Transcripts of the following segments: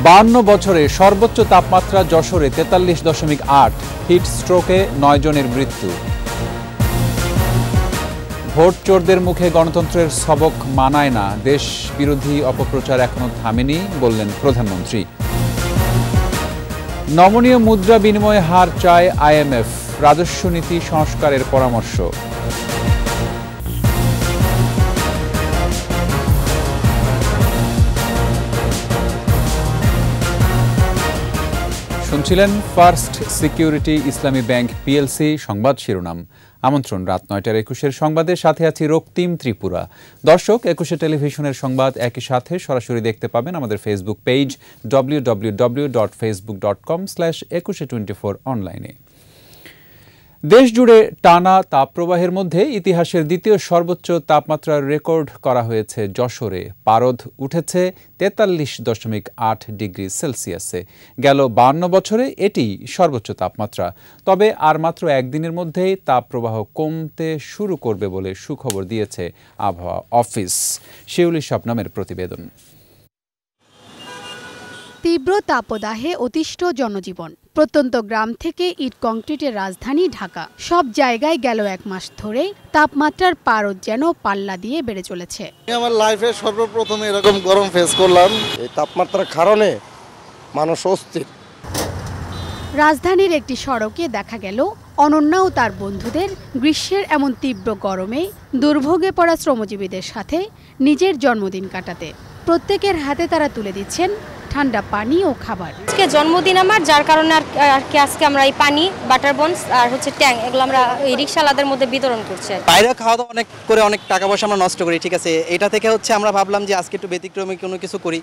52 বছরে সর্বোচ্চ তাপমাত্রা যশোরে 43.8, হিট স্ট্রোকে 9 জনের মৃত্যু। ভোট চোরদের মুখে গণতন্ত্রের সবক মানায় না, দেশ বিরোধী অপপ্রচার এখনো থামেনি বললেন প্রধানমন্ত্রী। নমনীয় মুদ্রা বিনিময় হার চায় IMF, রাজস্ব নীতি সংস্কারের পরামর্শ। শুনছিলেন ফার্স্ট সিকিউরিটি ইসলামী ব্যাংক PLC সংবাদ শিরোনাম। আমন্ত্রণ রাত 9টার 21-এর সংবাদের সাথে আছি রক্তিম ত্রিপুরা। দর্শক, 21 টেলিভিশনের সংবাদ একই সাথে সরাসরি দেখতে পাবেন আমাদের ফেসবুক পেজ www.facebook.com/2124 অনলাইনে। দেশ জুড়ে টানা তাপপ্রবাহের মধ্যে ইতিহাসের দ্বিতীয় সর্বোচ্চ তাপমাত্রার রেকর্ড করা হয়েছে যশোরে। পারদ উঠেছে 43.8 ডিগ্রি সেলসিয়াসে। গেল 52 বছরে এটি সর্বোচ্চ তাপমাত্রা। তবে আর মাত্র একদিনের মধ্যেই তাপপ্রবাহ কমতে শুরু করবে বলে সুখবর দিয়েছে আবহাওয়া অফিস। শিউলি শবনমের প্রতিবেদন। তীব্র তাপদাহে অতিষ্ঠ জনজীবন। প্রত্যন্ত গ্রাম থেকে ইট কংক্রিটের রাজধানী ঢাকা, সব জায়গায় গেল এক মাস ধরে তাপমাত্রার পারদ যেন পাল্লা দিয়ে বেড়ে চলেছে। আমার লাইফে সর্বপ্রথম এরকম গরম ফেস করলাম। এই তাপমাত্রার কারণে মানুষ অস্থির। রাজধানীর একটি সড়কে দেখা গেল অনন্যা ও তার বন্ধুদের গ্রীষ্মের এমন তীব্র গরমে দুর্ভোগে পড়া শ্রমজীবীদের সাথে নিজের জন্মদিন কাটাতে। প্রত্যেকের হাতে তারা তুলে দিচ্ছেন ঠান্ডা পানি ও খাবার। আজকে জন্মদিন আমার, যার কারণে আর কি আজকে আমরা এই পানি, বাটার বনস আর ট্যাং, এগুলো আমরা এই রিকশালাদের মধ্যে বিতরণ করছি। বাইরে খাওয়া দাওয়া অনেক টাকা পয়সা আমরা নষ্ট করি, ঠিক আছে। এটা থেকে আমরা ভাবলাম যে আজকে একটু ব্যতিক্রমী কোনো কিছু করি,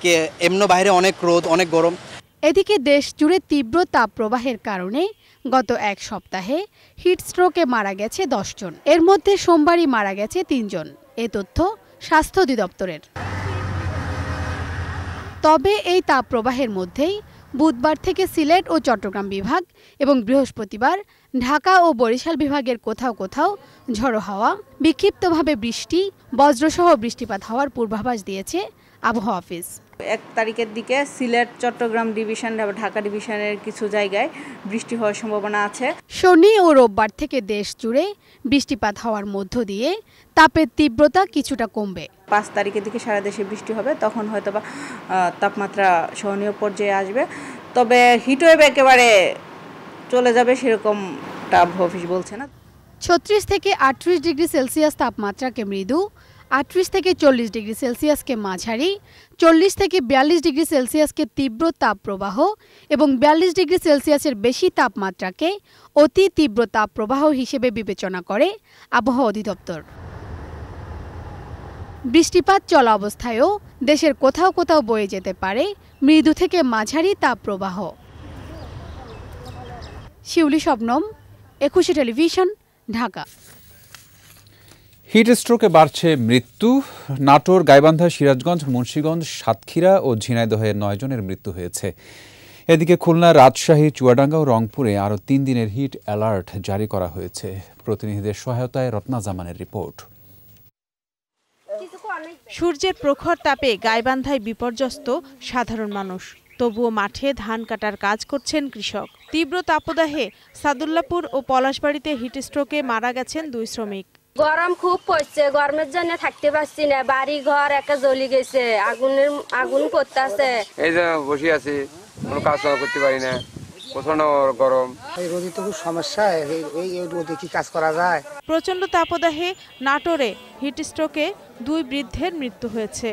কে এমনি বাইরে অনেক রোদ, অনেক গরম। এদিকে দেশ জুড়ে তীব্র তাপপ্রবাহের কারণে গত এক সপ্তাহে হিট স্ট্রোকে মারা গেছে 10 জন। এর মধ্যে সোমবারই মারা গেছে 3 জন। এ তথ্য স্বাস্থ্য অধিদপ্তরের। তবে এই তাপপ্রবাহের মধ্যেই বুধবার থেকে সিলেট ও চট্টগ্রাম বিভাগ এবং বৃহস্পতিবার ঢাকা ও বরিশাল বিভাগের কোথাও কোথাও ঝড়ো হাওয়া, বিক্ষিপ্তভাবে বৃষ্টি, বজ্রসহ বৃষ্টিপাত হওয়ার পূর্বাভাস দিয়েছে আবহাওয়া অফিস। 1 তারিখের দিকে সিলেট, চট্টগ্রাম ডিভিশন, ঢাকা ডিভিশনের কিছু জায়গায় বৃষ্টি হওয়ার সম্ভাবনা আছে। শনি ও রোববার থেকে দেশ জুড়ে বৃষ্টিপাত হওয়ার মধ্য দিয়ে তাপের তীব্রতা কিছুটা কমবে। 5 তারিখের দিকে সারা দেশে বৃষ্টি হবে, তখন হয়তোবা তাপমাত্রা সহনীয় পর্যায়ে আসবে। তবে হিটওয়েভ একেবারে চলে যাবে সেরকমটা আবহাওয়া অফিস বলছে না। 36 থেকে 38 ডিগ্রি সেলসিয়াস তাপমাত্রাকে মৃদু, 38 থেকে 40 ডিগ্রি সেলসিয়াসকে মাঝারি, 40 থেকে 42 ডিগ্রি সেলসিয়াসকে তীব্র তাপপ্রবাহ এবং 42 ডিগ্রি সেলসিয়াসের বেশি তাপমাত্রাকে অতি তীব্র তাপপ্রবাহ হিসেবে বিবেচনা করে আবহাওয়া অধিদপ্তর। বৃষ্টিপাত চলা অবস্থায়ও দেশের কোথাও কোথাও বয়ে যেতে পারে মৃদু থেকে মাঝারি তাপপ্রবাহ। শিউলি শবনম, 21 টেলিভিশন, ঢাকা। হিট স্ট্রোকে বাড়ছে মৃত্যু। নাটোর, গাইবান্ধা, সিরাজগঞ্জ, মুন্সিগঞ্জ, সাতক্ষীরা ও ঝিনাইদহে 9 জনের মৃত্যু হয়েছে। এদিকে খুলনা, রাজশাহী, চুয়াডাঙ্গা ও রংপুরে আরও 3 দিনের হিট অ্যালার্ট জারি করা হয়েছে। প্রতিনিধিদের সহায়তায় রত্না জামানের রিপোর্ট। সূর্যের প্রখর তাপে গাইবান্ধায় বিপর্যস্ত সাধারণ মানুষ, তবুও মাঠে ধান কাটার কাজ করছেন কৃষক। তীব্র তাপদাহে সাদুল্লাপুর ও পলাশবাড়িতে হিটস্ট্রোকে মারা গেছেন 2 শ্রমিক। গরম খুব পড়ছে, গরমের জন্য থাকতে পারছি না, বাড়ি ঘর একা জ্বলে গেছে, আগুন করতেছে। এই যে বসে আছি, কোনো কাজ করতে পারি না, প্রচন্ড গরম। এই রোদে তো খুব সমস্যা, এই রোদে কি কাজ করা যায়? প্রচন্ড তাপদাহে নাটোরে হিটস্ট্রোকে 2 বৃদ্ধের মৃত্যু হয়েছে।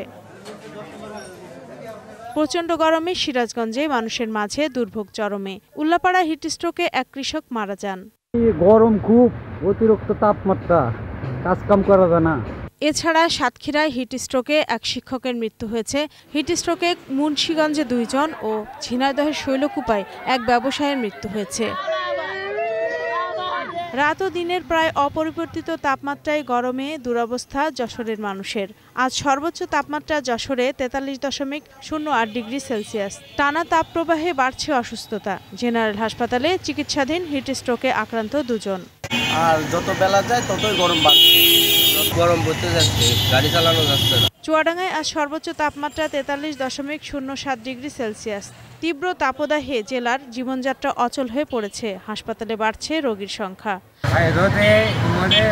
প্রচন্ড গরমে সিরাজগঞ্জে মানুষের মাঝে দুর্ভোগ চরমে। উল্লাপাড়া হিটস্ট্রোকে এক কৃষক মারা যান। গরম খুব, অতিরিক্ত তাপমাত্রা, কাজ কাম করা যায় না। এছাড়া সাতক্ষীরায় হিটস্ট্রোকে এক শিক্ষকের মৃত্যু হয়েছে। হিটস্ট্রোকে মুন্সিগঞ্জে 2 জন ও ঝিনাইদহের শৈলকুপায় এক ব্যবসায়ীর মৃত্যু হয়েছে। রাত ও দিনের প্রায় অপরিবর্তিত তাপমাত্রায় গরমে দুরবস্থা যশোরের মানুষের। আজ সর্বোচ্চ তাপমাত্রা যশোরে 43.08 ডিগ্রি সেলসিয়াস। টানা তাপপ্রবাহে বাড়ছে অসুস্থতা। জেনারেল হাসপাতালে চিকিৎসাধীন হিটস্ট্রোকে আক্রান্ত 2 জন। আর যত বেলা যায় ততই গরম বাড়ছে। গরম পড়তে যাচ্ছে, গাড়ি চালানো যাচ্ছে না। চুয়াডাঙ্গায় আজ সর্বোচ্চ তাপমাত্রা 43.07 ডিগ্রি সেলসিয়াস। তীব্র তাপদাহে জেলার জীবনযাত্রা অচল হয়ে পড়েছে। হাসপাতালে বাড়ছে রোগীর সংখ্যা। রোদে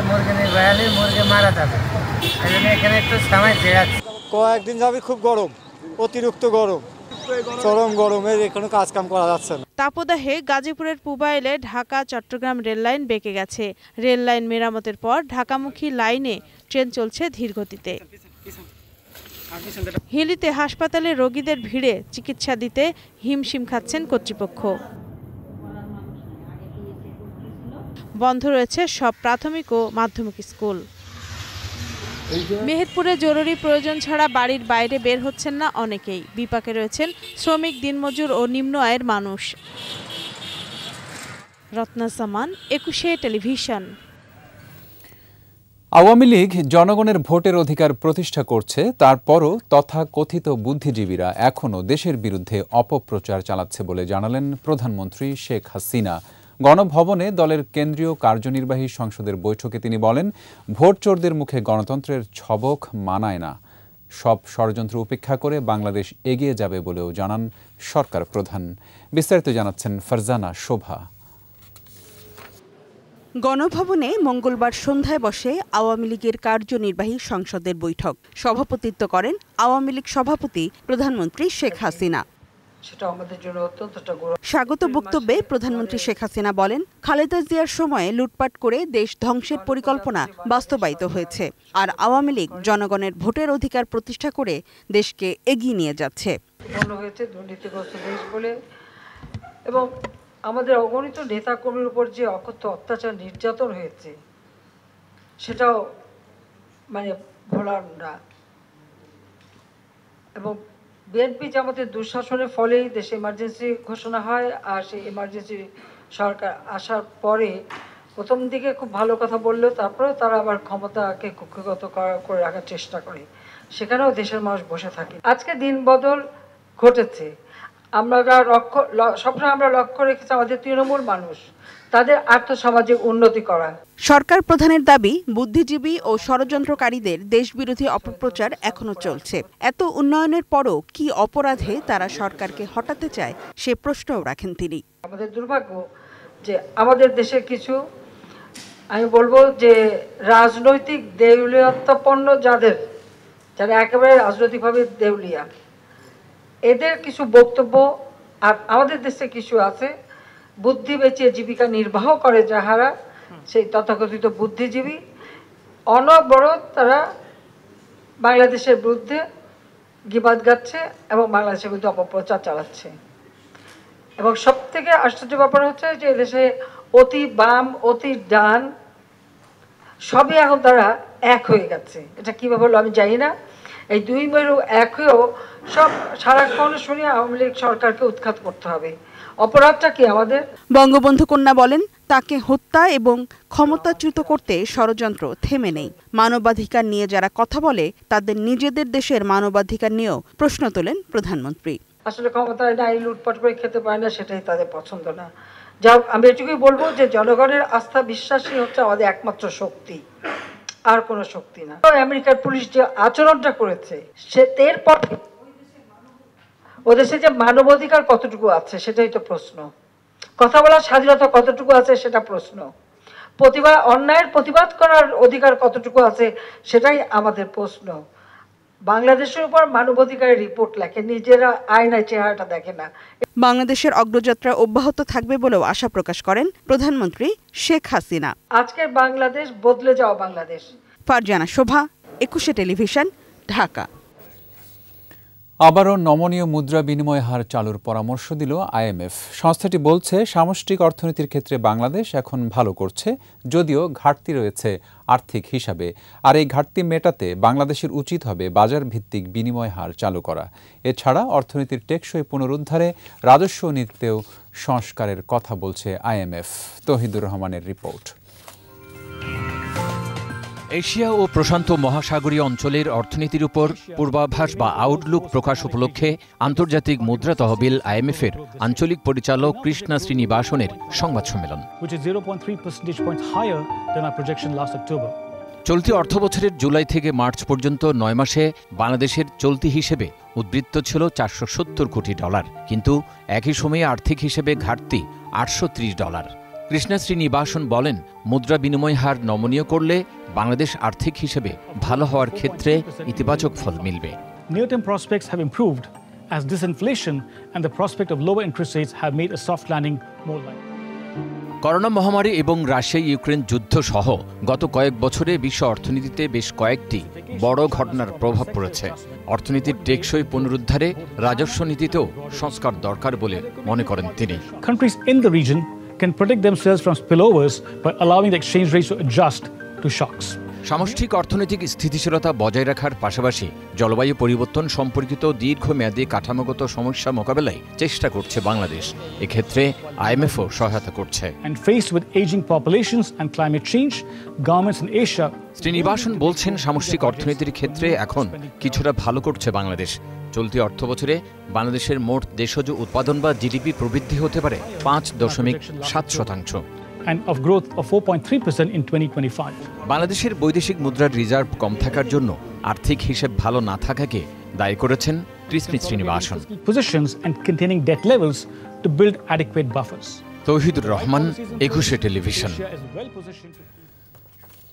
মুরগি মারা যাবে, এখানে একটু সময় যাচ্ছে। কয়েকদিন যাবে খুব গরম, অতিরিক্ত গরম, চরম গরমের এখানে কাজ কাম করা যাচ্ছে না। তাপদাহে গাজীপুরের পুবাইলে ঢাকা চট্টগ্রাম রেললাইন বেঁকে গেছে। রেললাইন মেরামতের পর ঢাকামুখী লাইনে ট্রেন চলছে ধীর গতিতে। হিলিতে হাসপাতালে রোগীদের ভিড়ে চিকিৎসা দিতে হিমশিম খাচ্ছেন কর্তৃপক্ষ। বন্ধ রয়েছে সব প্রাথমিক ও মাধ্যমিক স্কুল। মেহেরপুরে জরুরি প্রয়োজন ছাড়া বাড়ির বাইরে বের হচ্ছেন না অনেকেই। বিপাকে রয়েছেন শ্রমিক, দিনমজুর ও নিম্ন আয়ের মানুষ। রত্না সামান, 21 টেলিভিশন। আওয়ামী লীগ জনগণের ভোটের অধিকার প্রতিষ্ঠা করছে, তারপরও তথাকথিত বুদ্ধিজীবীরা এখনও দেশের বিরুদ্ধে অপপ্রচার চালাচ্ছে বলে জানালেন প্রধানমন্ত্রী শেখ হাসিনা। গণভবনে দলের কেন্দ্রীয় কার্যনির্বাহী সংসদের বৈঠকে তিনি বলেন, ভোট চোরদের মুখে গণতন্ত্রের ছবক মানায় না। সব ষড়যন্ত্র উপেক্ষা করে বাংলাদেশ এগিয়ে যাবে বলেও জানান সরকার প্রধান। বিস্তারিত জানাচ্ছেন ফারজানা শোভা। গণভবনে মঙ্গলবার সন্ধ্যায় বসে আওয়ামী লীগের কার্যনির্বাহী সংসদের বৈঠক। সভাপতিত্ব করেন আওয়ামী লীগ সভাপতি প্রধানমন্ত্রী শেখ হাসিনা। স্বাগত বক্তব্যে প্রধানমন্ত্রী শেখ হাসিনা বলেন, খালেদা জিয়ার সময়ে লুটপাট করে দেশ ধ্বংসের পরিকল্পনা বাস্তবায়িত হয়েছে, আর আওয়ামী লীগ জনগণের ভোটের অধিকার প্রতিষ্ঠা করে দেশকে এগিয়ে নিয়ে যাচ্ছে। দুর্নীতিগ্রস্ত দেশ বলে এবং আমাদের অগণিত নেতাকর্মীর উপর যে অকথ্য অত্যাচার নির্যাতন হয়েছে সেটাও ভোলার না। এবং বিএনপি জামাতের দুঃশাসনের ফলেই দেশে ইমার্জেন্সি ঘোষণা হয়, আর সেই ইমার্জেন্সি সরকার আসার পরে প্রথম দিকে খুব ভালো কথা বললেও তারপরেও তারা আবার ক্ষমতাকে কুক্ষিগত করে রাখার চেষ্টা করে, সেখানেও দেশের মানুষ বসে থাকে। আজকে দিন বদল ঘটেছে। আমরা সবসময় আমরা লক্ষ্য রেখেছি আমাদের তৃণমূল মানুষ, তাদের আর্থসামাজিক উন্নতি করা। সরকার প্রধানের দাবি, বুদ্ধিজীবী ও ষড়যন্ত্রকারীদের দেশবিরোধী অপপ্রচার এখনো চলছে। এত উন্নয়নের পরও কি অপরাধে তারা সরকারকে হটাতে চায়, সে প্রশ্নও রাখেন তিনি। আমাদের দুর্ভাগ্য যে আমাদের দেশে কিছু, আমি বলবো যে রাজনৈতিক দেউলিয়াত্মপন্ন যারা একেবারে রাজনৈতিকভাবে দেউলিয়া, এদের কিছু বক্তব্য, আর আমাদের দেশে কিছু আছে বুদ্ধি বেঁচে জীবিকা নির্বাহ করে যাহারা, সেই তথাকথিত বুদ্ধিজীবী, অনবরত তারা বাংলাদেশের বিরুদ্ধে গিবাদ গাচ্ছে এবং বাংলাদেশের বিরুদ্ধে অপপ্রচার চালাচ্ছে। এবং সব থেকে আশ্চর্য ব্যাপার হচ্ছে যে দেশে অতি বাম, অতি ডান সবই এখন তারা এক হয়ে গেছে। এটা কীভাবে হলো আমি জানি না। এই দুই মেরু এক হয়েও সব সারাক্ষণ শুনি আওয়ামী লীগ সরকারকে উৎখাত করতে হবে। অপরাধটা কি আমাদের? বঙ্গবন্ধু কন্যা বলেন, তাকে হত্যা এবং ক্ষমতাচ্যুত করতে ষড়যন্ত্র থেমে নেই। মানবাধিকার নিয়ে যারা কথা বলে তাদের নিজেদের দেশের মানবাধিকার নিয়েও প্রশ্ন তোলেন প্রধানমন্ত্রী। আসলে ক্ষমতায় নাই, লুটপাট করে খেতে পারে না, সেটাই তাদের পছন্দ না। যা আমি এটুকুই বলবো যে জনগণের আস্থা বিশ্বাসই হচ্ছে আমাদের একমাত্র শক্তি, আর কোনো শক্তি না। আমেরিকার পুলিশ যে আচরণটা করেছে, সে এরপর ওদেশে যে মানবাধিকার কতটুকু আছে সেটাই তো প্রশ্ন। কথা বলার স্বাধীনতা কতটুকু আছে সেটা প্রশ্ন। অন্যায়ের প্রতিবাদ করার অধিকার কতটুকু আছে সেটাই আমাদের প্রশ্ন। বাংলাদেশের উপর মানবাধিকারের রিপোর্ট লেখে, নিজেরা আয়নায় চেহারাটা দেখে না। বাংলাদেশের অগ্রযাত্রা অব্যাহত থাকবে বলেও আশা প্রকাশ করেন প্রধানমন্ত্রী শেখ হাসিনা। আজকের বাংলাদেশ বদলে যাওয়া বাংলাদেশ। ফারজানা শোভা, 21 টেলিভিশন, ঢাকা। আবারও নমনীয় মুদ্রা বিনিময় হার চালুর পরামর্শ দিল আইএমএফ। সংস্থাটি বলছে, সামষ্টিক অর্থনীতির ক্ষেত্রে বাংলাদেশ এখন ভালো করছে, যদিও ঘাটতি রয়েছে আর্থিক হিসাবে। আর এই ঘাটতি মেটাতে বাংলাদেশের উচিত হবে বাজার ভিত্তিক বিনিময় হার চালু করা। এছাড়া অর্থনীতির টেকসই পুনরুদ্ধারে রাজস্ব নীতিতেও সংস্কারের কথা বলছে আইএমএফ। তৌহিদুর রহমানের রিপোর্ট। এশিয়া ও প্রশান্ত মহাসাগরীয় অঞ্চলের অর্থনীতির উপর পূর্বাভাস বা আউটলুক প্রকাশ উপলক্ষে আন্তর্জাতিক মুদ্রা তহবিল আইএমএফের আঞ্চলিক পরিচালক কৃষ্ণা শ্রীনিবাসনের সংবাদ সম্মেলন। চলতি অর্থবছরের জুলাই থেকে মার্চ পর্যন্ত ৯ মাসে বাংলাদেশের চলতি হিসেবে উদ্বৃত্ত ছিল $470 কোটি, কিন্তু একই সময়ে আর্থিক হিসেবে ঘাটতি $830। কৃষ্ণা শ্রীনিবাসন বলেন, মুদ্রা বিনিময় হার নমনীয় করলে বাংলাদেশ আর্থিক হিসেবে ভালো হওয়ার ক্ষেত্রে ইতিবাচক ফল মিলবে। Near-term prospects have improved as disinflation and the prospect of lower interest rates have made a soft landing more likely. Corona মহামারী এবং রাশিয়া ইউক্রেন যুদ্ধ সহ গত কয়েক বছরে বিশ্ব অর্থনীতিতে বেশ কয়েকটি বড় ঘটনার প্রভাব পড়েছে। অর্থনীতির টেকসই পুনরুদ্ধারে রাজস্ব নীতিতেও সংস্কার দরকার বলে মনে করেন তিনি। Countries in the region can protect themselves from spillovers by allowing the exchange rates to adjust to shocks. সামষ্টিক অর্থনৈতিক স্থিতিশীলতা বজায় রাখার পাশাপাশি জলবায়ু পরিবর্তন সম্পর্কিত দীর্ঘমেয়াদী কাঠামোগত সমস্যা মোকাবেলায় চেষ্টা করছে বাংলাদেশ। এক্ষেত্রে আইএমএফও সহায়তা করছে। And faced with aging populations and climate change, governments in Asia Srinivasan বলছেন, সামষ্টিক অর্থনীতির ক্ষেত্রে এখন কিছুটা ভালো করছে বাংলাদেশ। চলতি অর্থবছরে বাংলাদেশের মোট দেশজ উৎপাদন বা জিডিপি প্রবৃদ্ধি হতে পারে 5.7%। and of growth of 4.3% in 2025. বাংলাদেশের বৈদেশিক মুদ্রার রিজার্ভ কম থাকার জন্য আর্থিক হিসেব ভালো না থাকাকে দায়ী করেছেন Krishna Srinivasan. Positions and containing debt levels to build adequate buffers. Touhidur Rahman, 21 television.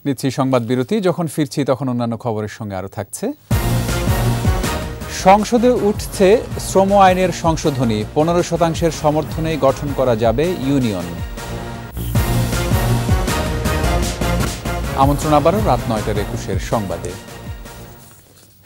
নিচ্ছি সংবাদ বিরতি, যখন ফিরছি তখন অন্যান্য খবরের সঙ্গে আরো থাকছে। সংসদে উঠছে শ্রম আইনের সংশোধনী, 15% সমর্থনে গঠন করা যাবে ইউনিয়ন। আমন্ত্রণ আবারও রাত 9:21 সংবাদে।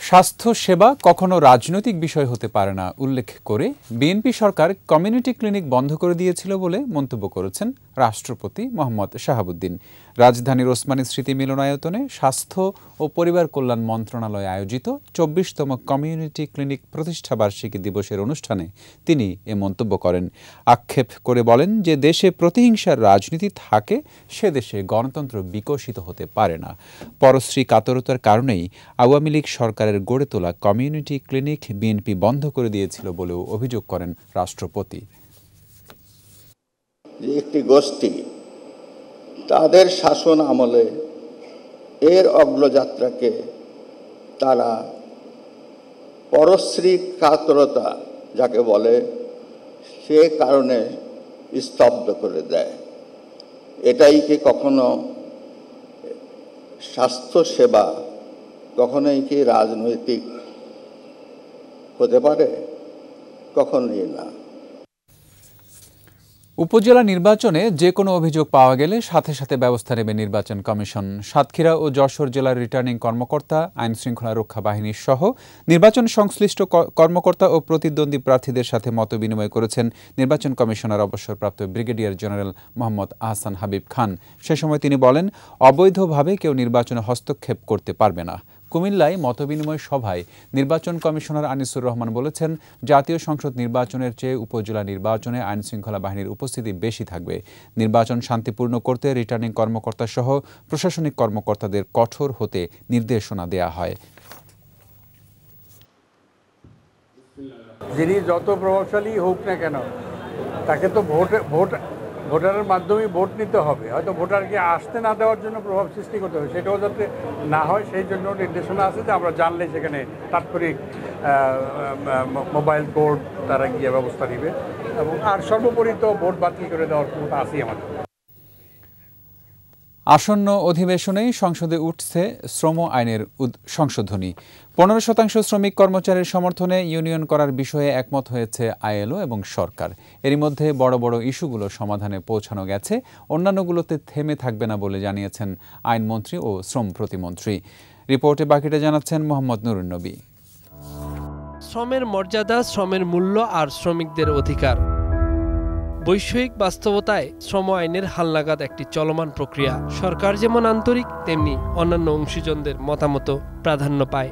স্বাস্থ্য সেবা কখনো রাজনৈতিক বিষয় হতে পারে না উল্লেখ করে বিএনপি সরকার কমিউনিটি ক্লিনিক বন্ধ করে দিয়েছিল বলে মন্তব্য করেছেন রাষ্ট্রপতি মোহাম্মদ শাহাবুদ্দিন। রাজধানীর ওসমানী স্মৃতি মিলনায়তনে স্বাস্থ্য ও পরিবার কল্যাণ মন্ত্রণালয় আয়োজিত 24তম কমিউনিটি ক্লিনিক প্রতিষ্ঠাবার্ষিকী দিবসের অনুষ্ঠানে তিনি এ মন্তব্য করেন। আক্ষেপ করে বলেন যে দেশে প্রতিহিংসার রাজনীতি থাকে সে দেশে গণতন্ত্র বিকশিত হতে পারে না। পরশ্রী কাতরতার কারণেই আওয়ামী লীগ সরকারের গড়ে তোলা কমিউনিটি ক্লিনিক বিএনপি বন্ধ করে দিয়েছিল বলেও অভিযোগ করেন রাষ্ট্রপতি। একটি গোষ্ঠী তাদের শাসন আমলে এর অগ্রযাত্রাকে তারা পরশ্রী কাতরতা যাকে বলে সে কারণে স্তব্ধ করে দেয়। এটাই কি কখনো স্বাস্থ্য সেবা, কখনোই কি রাজনৈতিক হতে পারে? কখনোই না। উপজেলা নির্বাচনে যে কোনো অভিযোগ পাওয়া গেলে সাথে সাথে ব্যবস্থা নেবে নির্বাচন কমিশন। সাতক্ষীরা ও যশোর জেলার রিটার্নিং কর্মকর্তা, আইন শৃঙ্খলা রক্ষা বাহিনীর সহ নির্বাচন সংশ্লিষ্ট কর্মকর্তা ও প্রতিদ্বন্দ্বী প্রার্থীদের সাথে মত বিনিময় করেছেন নির্বাচন কমিশনার অবসরপ্রাপ্ত ব্রিগেডিয়ার জেনারেল মোহাম্মদ আহসান হাবিব খান। সে সময় তিনি বলেন, অবৈধভাবে কেউ নির্বাচনে হস্তক্ষেপ করতে পারবে না। কুমিল্লায় মতবিনিময় সভায় নির্বাচন কমিশনার আনিসুর রহমান বলেছেন, জাতীয় সংসদ নির্বাচনের চেয়ে উপজেলা নির্বাচনে আইনশৃঙ্খলা বাহিনীর উপস্থিতি বেশি থাকবে। নির্বাচন শান্তিপূর্ণ করতে রিটার্নিং কর্মকর্তা সহ প্রশাসনিক কর্মকর্তাদের কঠোর হতে নির্দেশনা দেয়া হয়। যিনি যত প্রভাবশালী হোক না কেন, তাকে তো ভোটারের মাধ্যমে ভোট নিতে হবে। হয়তো ভোটারকে আসতে না দেওয়ার জন্য প্রভাব সৃষ্টি করতে হবে, সেটাও যাতে না হয় সেই জন্য নির্দেশনা আছে যে আমরা জানলে সেখানে তাৎক্ষণিক মোবাইল কোর্ট তারা গিয়ে ব্যবস্থা নেবে, এবং আর সর্বোপরি তো ভোট বাতিল করে দেওয়ার ক্ষমতা আছেই আমাদের। আসন্ন অধিবেশনেই সংসদে উঠছে শ্রম আইনের সংশোধনী। 15% শ্রমিক কর্মচারীর সমর্থনে ইউনিয়ন করার বিষয়ে একমত হয়েছে আইএলও এবং সরকার। এরই মধ্যে বড় বড় ইস্যুগুলো সমাধানে পৌঁছানো গেছে, অন্যান্যগুলোতে থেমে থাকবে না বলে জানিয়েছেন আইনমন্ত্রী ও শ্রম প্রতিমন্ত্রী। রিপোর্টে বাকিটা জানাচ্ছেন মোহাম্মদ নুরুন নবী। শ্রমের মর্যাদা, শ্রমের মূল্য আর শ্রমিকদের অধিকার, বৈষয়িক বাস্তবতায় শ্রম আইনের হালনাগাদ একটি চলমান প্রক্রিয়া। সরকার যেমন আন্তরিক, তেমনি অন্যান্য অংশীজনদের মতামত প্রাধান্য পায়।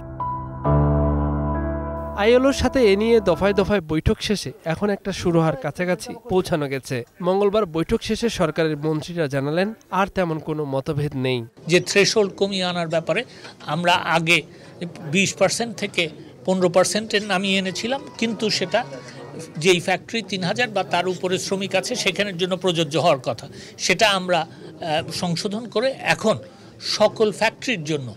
আইএলওর সাথে এ নিয়ে দফায় দফায় বৈঠক শেষে এখন একটা সুরাহার কাছাকাছি পৌঁছানো গেছে। মঙ্গলবার বৈঠক শেষে সরকারের মন্ত্রীরা জানালেন আর তেমন কোনো মতভেদ নেই। যে থ্রেশহোল্ড কমিয়ে আনার ব্যাপারে আমরা আগে 20% থেকে 15% নামিয়ে এনেছিলাম, কিন্তু সেটা যেই ফ্যাক্টরি 3000 বা তার উপরে শ্রমিক আছে সেখানের জন্য প্রযোজ্য হওয়ার কথা, সেটা আমরা সংশোধন করে এখন সকল ফ্যাক্টরির জন্য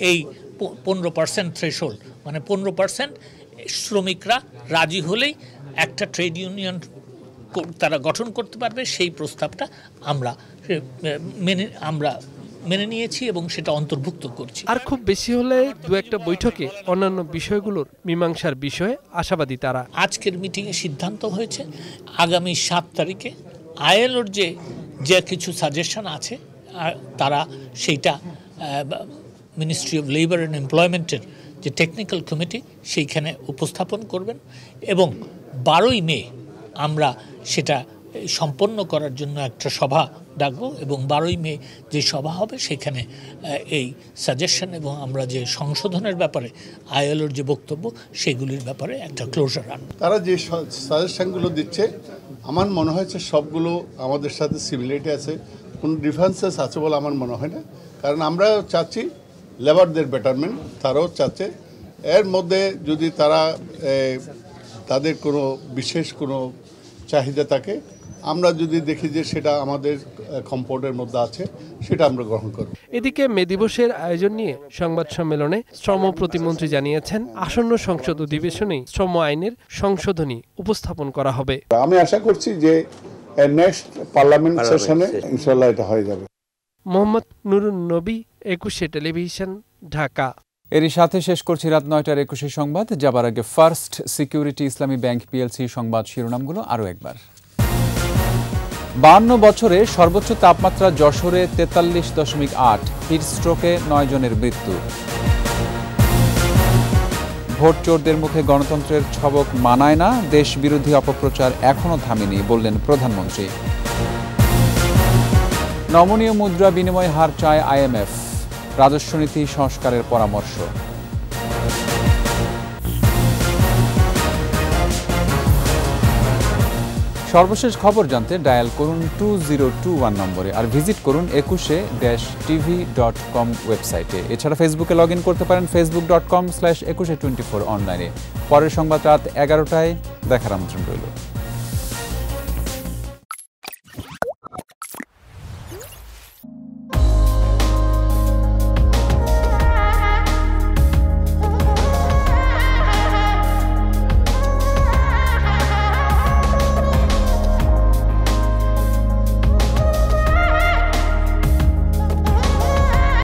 এই 15% থ্রেশহোল্ড, মানে 15% শ্রমিকরা রাজি হলেই একটা ট্রেড ইউনিয়ন তারা গঠন করতে পারবে। সেই প্রস্তাবটা আমরা মেনে নিয়েছি এবং সেটা অন্তর্ভুক্ত করছি। আর খুব বেশি হলে দু একটা বৈঠকে অন্যান্য বিষয়গুলোর মীমাংসার বিষয়ে আশাবাদী তারা। আজকের মিটিংয়ে সিদ্ধান্ত হয়েছে আগামী 7 তারিখে আইএলওর যে কিছু সাজেশন আছে তারা সেইটা মিনিস্ট্রি অফ লেবার অ্যান্ড এমপ্লয়মেন্টের যে টেকনিক্যাল কমিটি সেইখানে উপস্থাপন করবেন এবং 12ই মে আমরা সেটা সম্পন্ন করার জন্য একটা সভা ডাকব এবং 12ই মে যে সভা হবে সেখানে এই সাজেশন এবং আমরা যে সংশোধনের ব্যাপারে আইএলওর যে বক্তব্য সেগুলির ব্যাপারে একটা ক্লোজার আনব। তারা যে সাজেশনগুলো দিচ্ছে আমার মনে হয়েছে সবগুলো আমাদের সাথে সিমিলারিটি আছে, কোনো ডিফারেন্সেস আছে বলে আমার মনে হয় না। কারণ আমরা চাচ্ছি লেবারদের বেটারমেন্ট, তারাও চাচ্ছে। এর মধ্যে যদি তারা তাদের কোনো বিশেষ কোনো চাহিদা থাকে, আমরা যদি দেখি যে সেটা আমাদের কম্পোর্টের মধ্যে আছে, সেটা আমরা গ্রহণ করব। এদিকে মে দিবসের আয়োজন নিয়ে সংবাদ সম্মেলনে শ্রম প্রতিমন্ত্রী জানিয়েছেন আসন্ন সংসদ অধিবেশনেই শ্রম আইনের সংশোধনী উপস্থাপন করা হবে। আমি আশা করছি যে নেক্সট পার্লামেন্ট সেশনে ইনশাআল্লাহ এটা হয়ে যাবে। মোহাম্মদ নুরুন নবী, 21 টেলিভিশন, ঢাকা। এরই সাথে শেষ করছি রাত 9টার 21 সংবাদ। যাবার আগে ফার্স্ট সিকিউরিটি ইসলামী ব্যাংক পিএলসি সংবাদ শিরোনামগুলো আরও একবার। 52 বছরে সর্বোচ্চ তাপমাত্রা যশোরে 43.8, হিট স্ট্রোকে 9 জনের মৃত্যু। ভোট চোরদের মুখে গণতন্ত্রের ছবক মানায় না, দেশ বিরোধী অপপ্রচার এখনও থামেনি বললেন প্রধানমন্ত্রী। নমনীয় মুদ্রা বিনিময় হার চায় আইএমএফ, রাজস্ব নীতি সংস্কারের পরামর্শ। সর্বশেষ খবর জানতে ডায়াল করুন 2021 নম্বরে আর ভিজিট করুন 21-tv.com ওয়েবসাইটে। এছাড়া ফেসবুকে লগ ইন করতে পারেন facebook.com/2124 অনলাইনে। পরের সংবাদ রাত 11টায় দেখার আমন্ত্রণ রইল।